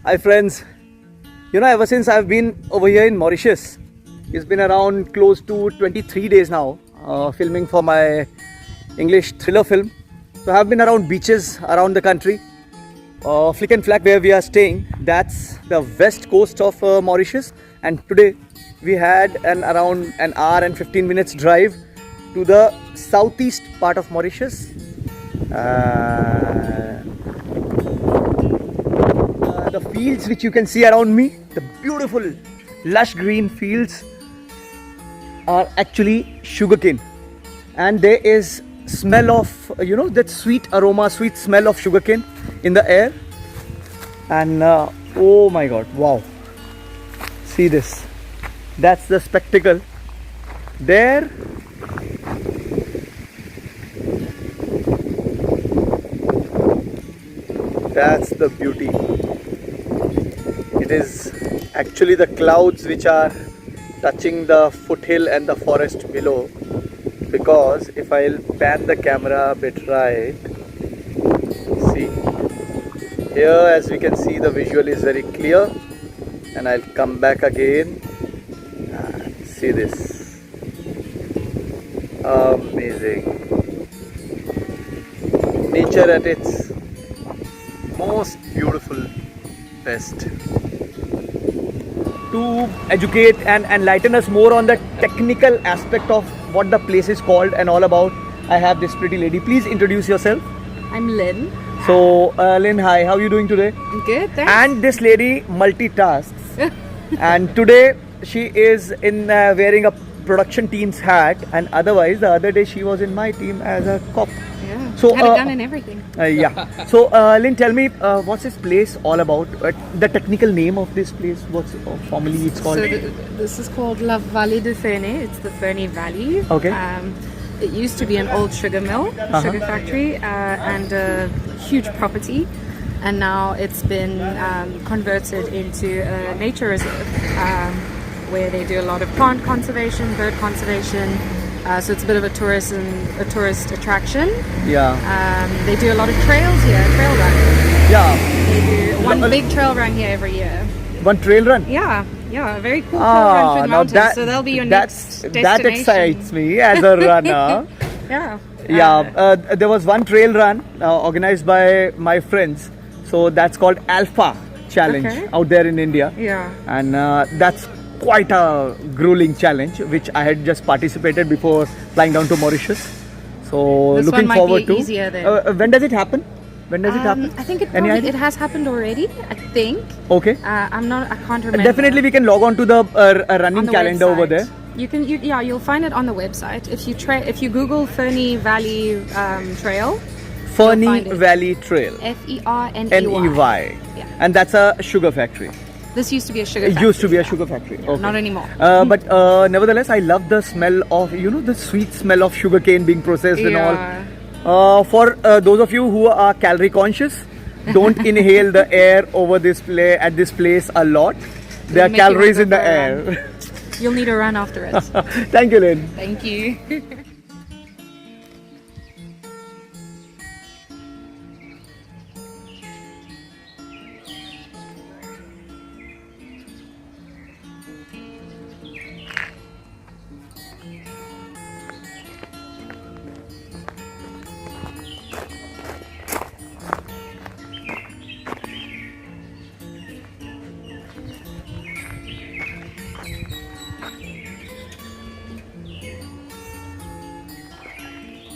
Hi friends, ever since I've been over here in Mauritius, it's been around close to 23 days now, filming for my English thriller film. So I've been around beaches around the country. Flic and flac where we are staying, that's the west coast of Mauritius, and today we had around an hour and 15 minutes drive to the southeast part of Mauritius. The fields which you can see around me, the beautiful lush green fields, are actually sugarcane, and there is smell of that sweet aroma, sweet smell of sugarcane in the air. And oh my god, wow, see this, that's the spectacle there. That's the beauty. It is actually the clouds which are touching the foothill and the forest below, because if I'll pan the camera a bit right, see here, as we can see, the visual is very clear, and I'll come back again and see this. Amazing. Nature at its most beautiful best. To educate and enlighten us more on the technical aspect of what the place is called and all about, I have this pretty lady. Please introduce yourself. I'm Lin. So Lin, hi, how are you doing today? I'm good, thanks. And this lady multitasks. And today she is in wearing a production team's hat, and otherwise the other day she was in my team as a cop. Yeah, So had a gun and everything. Yeah. So Lin, tell me, what's this place all about? The technical name of this place, what's formally it's called? So this is called La Vallée de Ferney. It's the Ferney Valley. Okay. It used to be an old sugar mill, sugar factory, and a huge property. And now it's been converted into a nature reserve, where they do a lot of plant conservation, bird conservation. So it's a bit of a tourist attraction. Yeah. They do a lot of trails here, trail running. Yeah. They do one big trail run here every year. One trail run? Yeah, a very cool trail run through the mountains. So that'll be your next destination. That excites me as a runner. Yeah. Yeah. There was one trail run organized by my friends. So that's called Alpha Challenge out there in India. Yeah. And that's quite a grueling challenge, which I had just participated before flying down to Mauritius. So This looking one might forward be to. easier then. When does it happen? When does it happen? I think idea? it has happened already. I think. Okay. I can't remember. Definitely, we can log on to the running On the calendar website. over there. You'll find it on the website. If you Google Ferney Valley Trail. Ferney Valley Trail. Ferney. NEY. Yeah. And that's a sugar factory. This used to be a sugar It factory. used to be a sugar factory. Yeah, Okay. not anymore. But nevertheless, I love the smell of, the sweet smell of sugarcane being processed and all. For those of you who are calorie conscious, don't inhale the air over at this place a lot. There are calories in the air. You'll need a run after it. Thank you, Lin. Thank you.